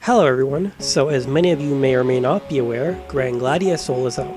Hello everyone, so as many of you may or may not be aware, Gran Gladia Soul is out.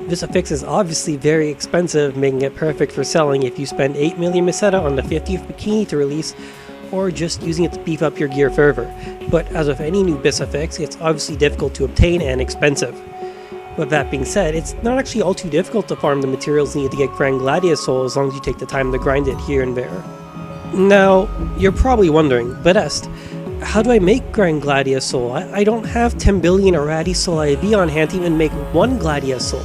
This affix is obviously very expensive, making it perfect for selling if you spend 8 million Meseta on the 50th bikini to release, or just using it to beef up your gear further. But as with any new BIS affix, it's obviously difficult to obtain and expensive. With that being said, it's not actually all too difficult to farm the materials needed to get Gran Gladia Soul as long as you take the time to grind it here and there. Now, you're probably wondering, but Est, how do I make Gran Gladia Soul? I don't have 10 billion Eradi Soul IV on hand to even make one Gladia Soul.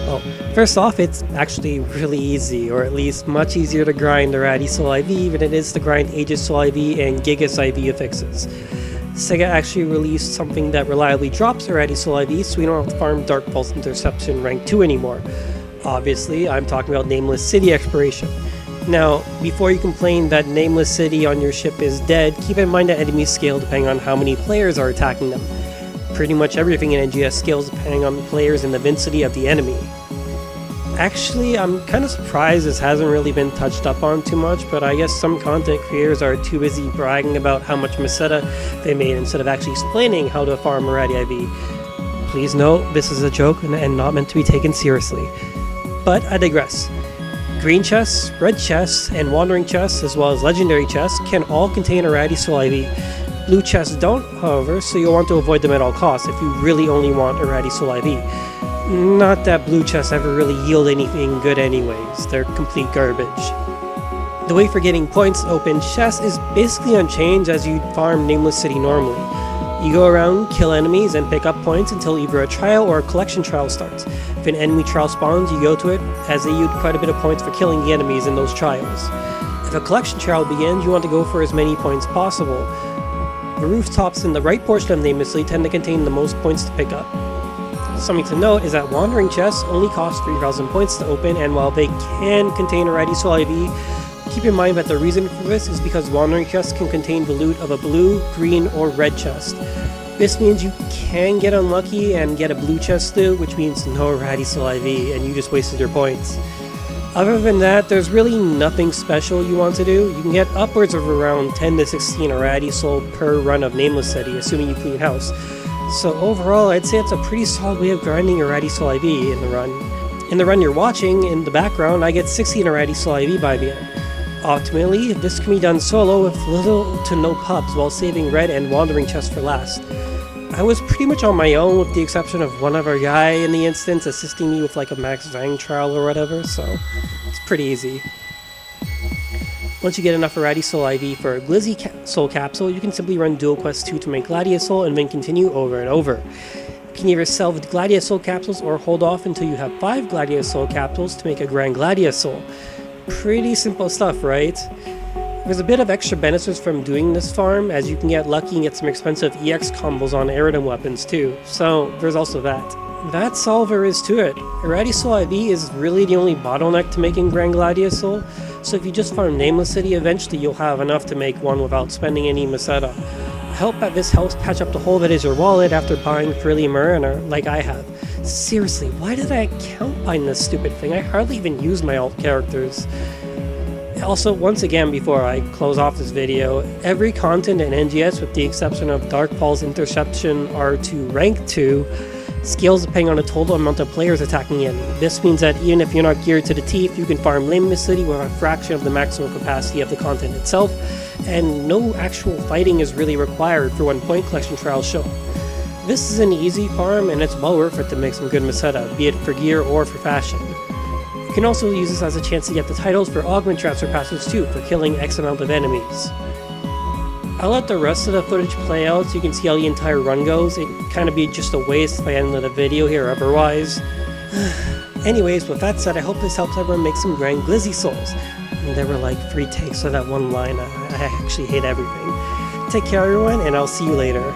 Well, first off, it's actually really easy, or at least much easier to grind Eradi Soul IV than it is to grind Aegis Soul IV and Gigas IV affixes. Sega actually released something that reliably drops Eradi Soul IV, so we don't have to farm Dark Pulse Interception rank 2 anymore. Obviously, I'm talking about Nameless City expiration. Now, before you complain that Nameless City on your ship is dead, keep in mind that enemies scale depending on how many players are attacking them. Pretty much everything in NGS scales depending on the players and the vicinity of the enemy. Actually, I'm kind of surprised this hasn't really been touched up on too much, but I guess some content creators are too busy bragging about how much Meseta they made instead of actually explaining how to farm Eradi IV. Please note, this is a joke and not meant to be taken seriously. But I digress. Green chests, red chests, and wandering chests, as well as legendary chests, can all contain Eradi Soul IV. Blue chests don't, however, so you'll want to avoid them at all costs if you really only want Eradi Soul IV. Not that blue chests ever really yield anything good anyways, they're complete garbage. The way for getting points to open chests is basically unchanged as you'd farm Nameless City normally. You go around, kill enemies, and pick up points until either a trial or a collection trial starts. If an enemy trial spawns, you go to it, as they yield quite a bit of points for killing the enemies in those trials. If a collection trial begins, you want to go for as many points possible. The rooftops in the right portion of Nameless City tend to contain the most points to pick up. Something to note is that wandering chests only cost 3,000 points to open, and while they can contain Eradi Soul IV, keep in mind that the reason for this is because wandering chests can contain the loot of a blue, green, or red chest. This means you can get unlucky and get a blue chest loot, which means no Eradi Soul IV, and you just wasted your points. Other than that, there's really nothing special you want to do. You can get upwards of around 10 to 16 Eradi Soul per run of Nameless City, assuming you clean house. So overall, I'd say it's a pretty solid way of grinding Eradi Soul IV in the run. In the run you're watching, in the background, I get 16 Eradi Soul IV by the end. Ultimately, this can be done solo with little to no pubs while saving red and wandering chests for last. I was pretty much on my own with the exception of one other guy in the instance assisting me with like a Max Vang trial or whatever, so it's pretty easy. Once you get enough Eradi Soul IV for a Glizzy Soul capsule, you can simply run Dual Quest 2 to make Gladia Soul and then continue over and over. You can either sell the Gladia Soul capsules or hold off until you have 5 Gladia Soul capsules to make a Gran Gladia Soul. Pretty simple stuff, right? There's a bit of extra benefits from doing this farm, as you can get lucky and get some expensive EX combos on Aerodom weapons too, so there's also that. That's all there is to it. Eradi Soul IV is really the only bottleneck to making Gran Gladia Soul, so if you just farm Nameless City, eventually you'll have enough to make one without spending any Meseta. I hope that this helps patch up the hole that is your wallet after buying Frilly Mariner like I have. Seriously, why did I account bind this stupid thing? I hardly even use my alt characters. Also, once again, before I close off this video, every content in NGS, with the exception of Dark Pulse Interception R2 Rank 2, scales depending on the total amount of players attacking in. This means that even if you're not geared to the teeth, you can farm Nameless City with a fraction of the maximum capacity of the content itself, and no actual fighting is really required for when point collection trials show. This is an easy farm, and it's well worth it to make some good Meseta, be it for gear or for fashion. You can also use this as a chance to get the titles for augment transfer passes too, for killing X amount of enemies. I'll let the rest of the footage play out so you can see how the entire run goes. It'd kind of be just a waste if I ended the video here otherwise. Anyways, with that said, I hope this helps everyone make some Gran Glizzy Souls. And there were like 3 takes of that one line. I actually hate everything. Take care everyone, and I'll see you later.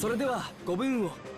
それではご武運を。